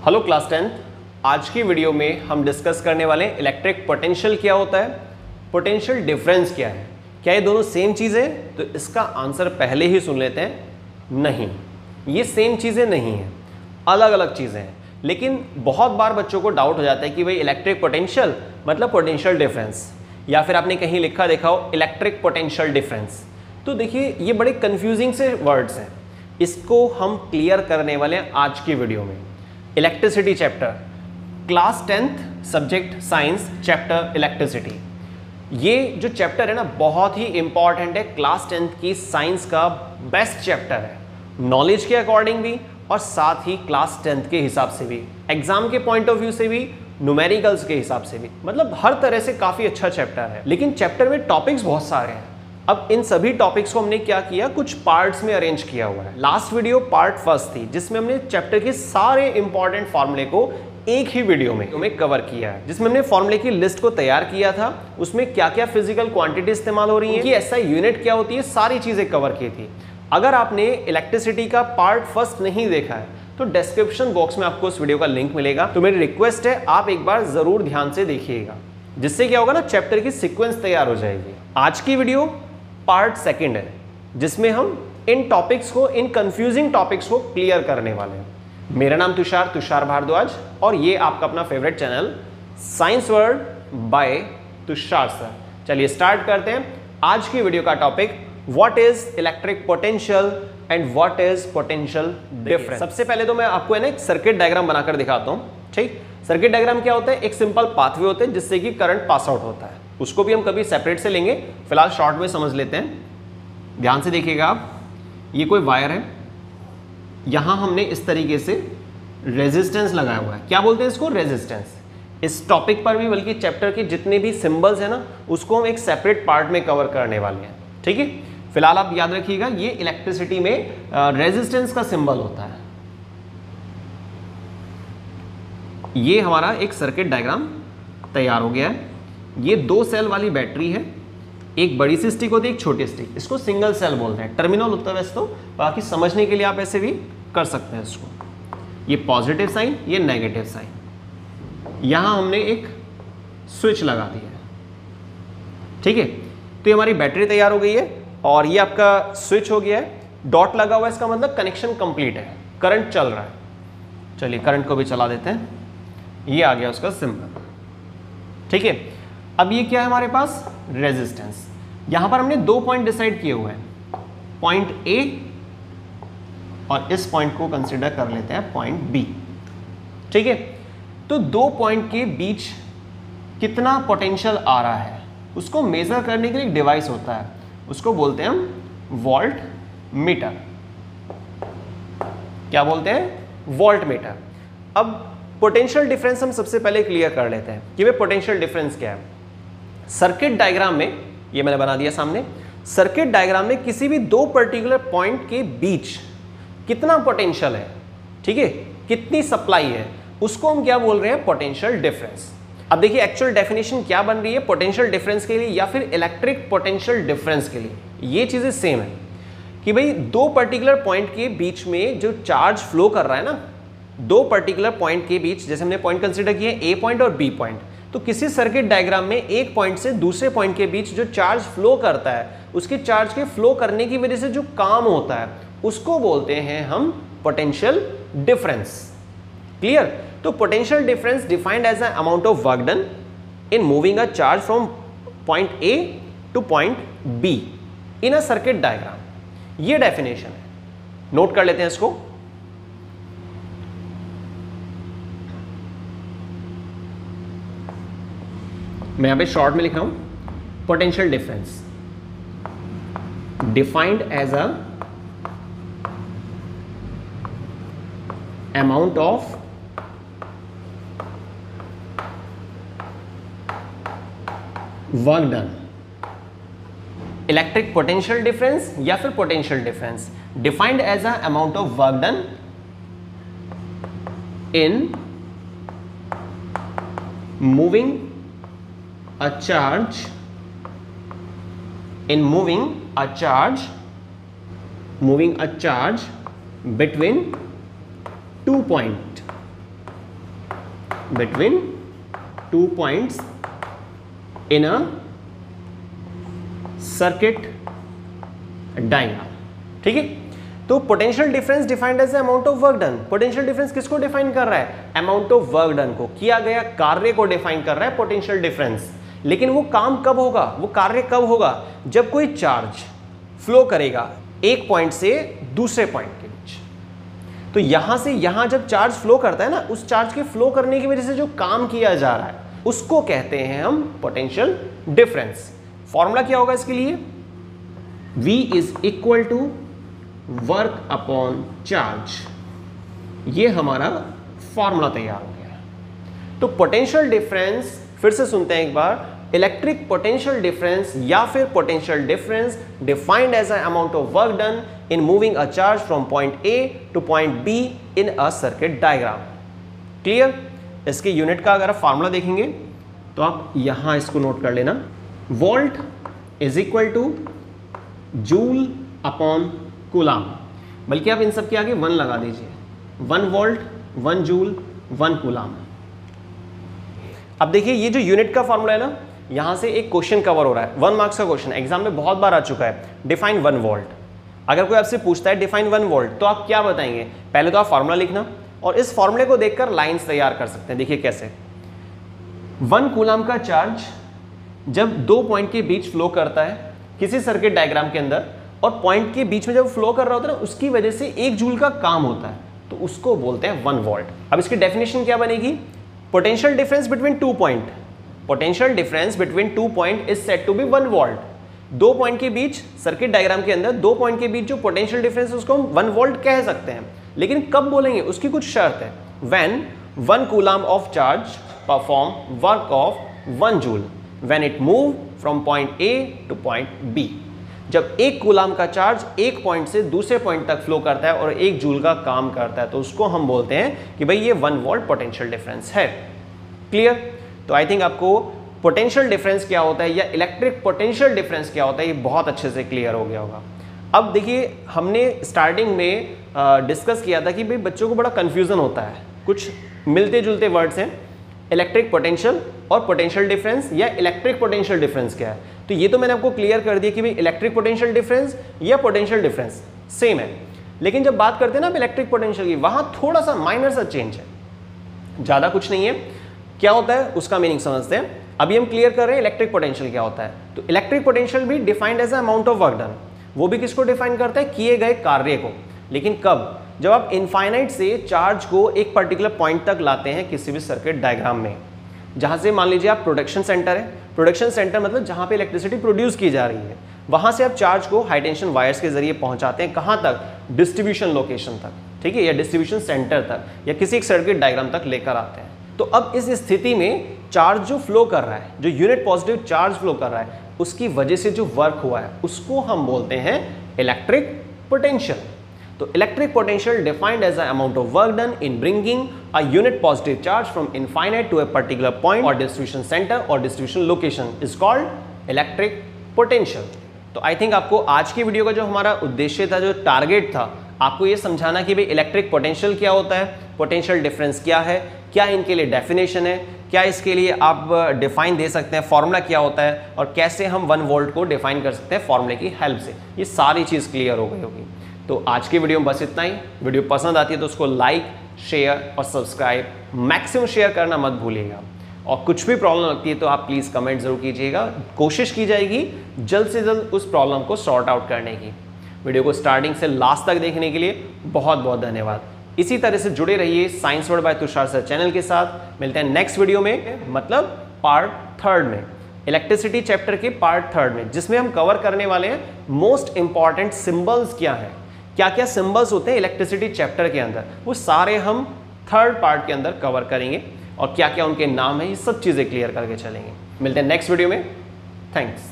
Hello class 10th। आज की video में हम डिस्कस करने वाले हैं इलेक्ट्रिक पोटेंशियल क्या होता है, पोटेंशियल डिफरेंस क्या है। क्या ये दोनों सेम चीज़ें हैं? तो इसका आंसर पहले ही सुन लेते हैं। नहीं, ये सेम चीज़ें नहीं हैं, अलग अलग चीज़ें हैं। लेकिन बहुत बार बच्चों को डाउट हो जाता है कि भाई इलेक्ट्रिक पोटेंशियल मतलब पोटेंशियल डिफरेंस, या फिर आपने कहीं लिखा देखा हो इलेक्ट्रिक पोटेंशियल डिफरेंस। तो देखिए ये बड़े कंफ्यूजिंग से वर्ड्स हैं, इसको हम क्लियर करने वाले हैं आज की वीडियो में। Electricity chapter, class 10th subject science, chapter electricity. ये जो चैप्टर है ना बहुत ही इंपॉर्टेंट है, क्लास 10th की साइंस का बेस्ट चैप्टर है, नॉलेज के अकॉर्डिंग भी और साथ ही क्लास 10th के हिसाब से भी, एग्जाम के पॉइंट ऑफ व्यू से भी, न्यूमेरिकल्स के हिसाब से भी, मतलब हर तरह से काफ़ी अच्छा चैप्टर है। लेकिन चैप्टर में टॉपिक्स बहुत सारे हैं। अब इन सभी टॉपिक्स को हमने क्या किया, कुछ पार्ट्स में अरेंज किया हुआ है। लास्ट वीडियो पार्ट फर्स्ट थी जिसमें हमने चैप्टर के सारे इंपॉर्टेंट फॉर्मूले को एक ही वीडियो में कवर किया है, जिसमें हमने फॉर्मूले की लिस्ट को तैयार किया था, उसमें क्या क्या फिजिकल क्वांटिटी इस्तेमाल हो रही है, कि ऐसा यूनिट क्या होती है, सारी चीज़ें कवर की थी। अगर आपने इलेक्ट्रिसिटी का पार्ट फर्स्ट नहीं देखा है तो डिस्क्रिप्शन बॉक्स में आपको उस वीडियो का लिंक मिलेगा। तो मेरी रिक्वेस्ट है आप एक बार ज़रूर ध्यान से देखिएगा, जिससे क्या होगा ना, चैप्टर की सीक्वेंस तैयार हो जाएगी। आज की वीडियो पार्ट सेकंड है, जिसमें हम इन टॉपिक्स को, इन कंफ्यूजिंग टॉपिक्स को क्लियर करने वाले हैं। मेरा नाम तुषार भारद्वाज और ये आपका अपना favourite channel science world by Tushar sir. चलिए स्टार्ट करते हैं आज की वीडियो का topic, what is electric potential and what is potential difference. सबसे पहले तो मैं आपको है ना एक सर्किट डायग्राम बनाकर दिखाता हूँ। ठीक, सर्किट डायग्राम क्या होता है, एक सिंपल पाथवे होते हैं जिससे कि करंट पास आउट होता है। उसको भी हम कभी सेपरेट से लेंगे, फिलहाल शॉर्ट में समझ लेते हैं। ध्यान से देखिएगा आप, ये कोई वायर है, यहाँ हमने इस तरीके से रेजिस्टेंस लगाया हुआ है। क्या बोलते हैं इसको, रेजिस्टेंस। इस टॉपिक पर भी, बल्कि चैप्टर के जितने भी सिंबल्स हैं ना, उसको हम एक सेपरेट पार्ट में कवर करने वाले हैं। ठीक है, फिलहाल आप याद रखिएगा ये इलेक्ट्रिसिटी में रेजिस्टेंस का सिंबल होता है। ये हमारा एक सर्किट डायग्राम तैयार हो गया है। ये 2 सेल वाली बैटरी है, एक बड़ी सी स्टिक होती है, एक छोटी स्टिक, इसको सिंगल सेल बोलते हैं। टर्मिनल होता है वैसे तो, बाकी समझने के लिए आप ऐसे भी कर सकते हैं इसको। ये पॉजिटिव साइन, ये नेगेटिव साइन। यहां हमने एक स्विच लगा दिया है। ठीक है, तो ये हमारी बैटरी तैयार हो गई है और ये आपका स्विच हो गया है। डॉट लगा हुआ है, इसका मतलब कनेक्शन कंप्लीट है, करंट चल रहा है। चलिए करंट को भी चला देते हैं, ये आ गया उसका सिंबल। ठीक है, अब ये क्या है हमारे पास, रेजिस्टेंस। यहां पर हमने 2 पॉइंट डिसाइड किए हुए हैं, पॉइंट ए और इस पॉइंट को कंसीडर कर लेते हैं पॉइंट बी। ठीक है, तो 2 पॉइंट के बीच कितना पोटेंशियल आ रहा है उसको मेजर करने के लिए एक डिवाइस होता है, उसको बोलते हैं हम वोल्ट मीटर। क्या बोलते हैं, वोल्ट मीटर। अब पोटेंशियल डिफरेंस हम सबसे पहले क्लियर कर लेते हैं कि वे पोटेंशियल डिफरेंस क्या है। सर्किट डायग्राम में, ये मैंने बना दिया सामने, सर्किट डायग्राम में किसी भी 2 पर्टिकुलर पॉइंट के बीच कितना पोटेंशियल है, ठीक है, कितनी सप्लाई है, उसको हम क्या बोल रहे हैं, पोटेंशियल डिफरेंस। अब देखिए एक्चुअल डेफिनेशन क्या बन रही है पोटेंशियल डिफरेंस के लिए या फिर इलेक्ट्रिक पोटेंशियल डिफरेंस के लिए। ये चीजें सेम है कि भाई 2 पर्टिकुलर पॉइंट के बीच में जो चार्ज फ्लो कर रहा है ना, 2 पर्टिकुलर पॉइंट के बीच, जैसे हमने पॉइंट कंसीडर किए ए पॉइंट और बी पॉइंट, तो किसी सर्किट डायग्राम में एक पॉइंट से दूसरे पॉइंट के बीच जो चार्ज फ्लो करता है, उसके चार्ज के फ्लो करने की वजह से जो काम होता है उसको बोलते हैं हम पोटेंशियल डिफरेंस। क्लियर? तो potential difference defined as a amount of work done in moving a charge from point A to point B in a circuit diagram. ये डेफिनेशन है, नोट कर लेते हैं इसको। मैं यहां पे शॉर्ट में लिख रहा हूं, potential difference defined as a amount of work done. Electric potential difference या फिर potential difference defined as a amount of work done in moving a charge, in moving a charge between 2 point, between 2 points in a circuit diagram। ठीक है, तो potential difference defined as amount of work done. Potential difference किसको define कर रहा है? Amount of work done को, किया गया कार्य को डिफाइन कर रहा है पोटेंशियल डिफरेंस। लेकिन वो काम कब होगा, वो कार्य कब होगा? जब कोई चार्ज फ्लो करेगा एक पॉइंट से दूसरे पॉइंट के बीच। तो यहां से यहां जब चार्ज फ्लो करता है ना, उस चार्ज के फ्लो करने की वजह से जो काम किया जा रहा है उसको कहते हैं हम पोटेंशियल डिफरेंस। फॉर्मूला क्या होगा इसके लिए? V is equal to work upon charge. ये हमारा फॉर्मूला तैयार हो गया। तो पोटेंशियल डिफरेंस फिर से सुनते हैं एक बार। इलेक्ट्रिक पोटेंशियल डिफरेंस या फिर potential difference defined as a amount of work done in moving a charge from point A to point B in a circuit diagram. Clear? इसके यूनिट का अगर आप फॉर्मूला देखेंगे तो आप यहां इसको नोट कर लेना। Volt is equal two joule upon coulomb, बल्कि आप इन सब के आगे 1 लगा दीजिए। 1 वोल्ट, 1 जूल, 1 कूलाम। अब देखिए ये जो यूनिट का फॉर्मूला है ना, यहां से एक क्वेश्चन कवर हो रहा है, 1 मार्क्स का क्वेश्चन, एग्जाम में बहुत बार आ चुका है। Define 1 volt. अगर कोई आपसे पूछता है डिफाइन 1 वोल्ट, तो आप क्या बताएंगे? पहले तो आप फॉर्मूला लिखना और इस फॉर्मूले को देखकर लाइंस तैयार कर सकते हैं। देखिए कैसे। 1 कूलाम का चार्ज जब 2 पॉइंट के बीच फ्लो करता है किसी सर्किट डायग्राम के अंदर, और पॉइंट के बीच में जब फ्लो कर रहा होता है ना, उसकी वजह से 1 जूल का काम होता है, तो उसको बोलते हैं 1 वोल्ट। अब इसकी डेफिनेशन क्या बनेगी? Potential difference between 2 point. Potential difference between 2 point is said to be 1 volt. 2 point के बीच सर्किट डायग्राम के अंदर 2 पॉइंट के बीच जो पोटेंशियल डिफरेंस है उसको हम 1 वोल्ट कह सकते हैं। लेकिन कब बोलेंगे उसकी कुछ शर्त है। When 1 coulomb of charge perform work of 1 joule when it move from point A to point B. जब 1 कूलाम का चार्ज एक पॉइंट से दूसरे पॉइंट तक फ्लो करता है और 1 जूल का काम करता है, तो उसको हम बोलते हैं कि भाई ये 1 वोल्ट पोटेंशियल डिफरेंस है। क्लियर? तो आई थिंक आपको पोटेंशियल डिफरेंस क्या होता है या इलेक्ट्रिक पोटेंशियल डिफरेंस क्या होता है ये बहुत अच्छे से क्लियर हो गया होगा। अब देखिए हमने स्टार्टिंग में डिस्कस किया था कि भाई बच्चों को बड़ा कंफ्यूजन होता है, कुछ मिलते जुलते वर्ड्स हैं, इलेक्ट्रिक पोटेंशियल और पोटेंशियल डिफरेंस या इलेक्ट्रिक पोटेंशियल डिफरेंस क्या है। तो ये तो मैंने आपको क्लियर कर दिया कि भाई इलेक्ट्रिक पोटेंशियल डिफरेंस या पोटेंशियल डिफरेंस सेम है। लेकिन जब बात करते हैं ना इलेक्ट्रिक पोटेंशियल की, वहां थोड़ा सा माइनर सा चेंज है, ज्यादा कुछ नहीं है। क्या होता है उसका मीनिंग समझते हैं। अभी हम क्लियर कर रहे हैं इलेक्ट्रिक पोटेंशियल क्या होता है। तो इलेक्ट्रिक पोटेंशियल भी defined as amount of work done, वो भी किसको डिफाइन करता है? किए गए कार्य को। लेकिन कब? जब आप इनफाइनाइट से चार्ज को एक पर्टिकुलर पॉइंट तक लाते हैं किसी भी सर्किट डायग्राम में, जहां से मान लीजिए आप प्रोडक्शन सेंटर है, प्रोडक्शन सेंटर मतलब जहां पे इलेक्ट्रिसिटी प्रोड्यूस की जा रही है, वहां से आप चार्ज को हाई टेंशन वायर्स के जरिए पहुंचाते हैं कहां तक? डिस्ट्रीब्यूशन लोकेशन तक, ठीक है, या डिस्ट्रीब्यूशन सेंटर तक, या किसी एक सर्किट डायग्राम तक लेकर आते हैं। तो अब इस स्थिति में चार्ज जो फ्लो कर रहा है, जो यूनिट पॉजिटिव चार्ज फ्लो कर रहा है, उसकी वजह से जो वर्क हुआ है उसको हम बोलते हैं इलेक्ट्रिक पोटेंशियल। तो electric potential defined as a amount of work done in bringing a unit positive charge from infinite to a particular point और डिस्ट्रीब्यूशन सेंटर और distribution location is called electric potential. तो I think आपको आज की video का जो हमारा उद्देश्य था, जो टारगेट था, आपको ये समझाना कि भाई इलेक्ट्रिक पोटेंशियल क्या होता है, पोटेंशियल डिफरेंस क्या है, क्या इनके लिए डेफिनेशन है, क्या इसके लिए आप डिफाइन दे सकते हैं, फॉर्मूला क्या होता है, और कैसे हम 1 वोल्ट को डिफाइन कर सकते हैं फॉर्मूले की हेल्प से। ये सारी चीज़ क्लियर हो गई होगी। तो आज की वीडियो में बस इतना ही। वीडियो पसंद आती है तो उसको लाइक, शेयर और सब्सक्राइब मैक्सिमम शेयर करना मत भूलिएगा। और कुछ भी प्रॉब्लम लगती है तो आप प्लीज़ कमेंट जरूर कीजिएगा, कोशिश की जाएगी जल्द से जल्द उस प्रॉब्लम को सॉर्ट आउट करने की। वीडियो को स्टार्टिंग से लास्ट तक देखने के लिए बहुत बहुत धन्यवाद। इसी तरह से जुड़े रहिए science world by Tushar sir channel के साथ। मिलते हैं नेक्स्ट वीडियो में, मतलब पार्ट 3 में, इलेक्ट्रिसिटी चैप्टर के पार्ट 3 में, जिसमें हम कवर करने वाले हैं मोस्ट इंपॉर्टेंट सिंबल्स क्या हैं, क्या क्या सिंबल्स होते हैं इलेक्ट्रिसिटी चैप्टर के अंदर, वो सारे हम 3rd पार्ट के अंदर कवर करेंगे, और क्या क्या उनके नाम है, ये सब चीज़ें क्लियर करके चलेंगे। मिलते हैं नेक्स्ट वीडियो में। थैंक्स।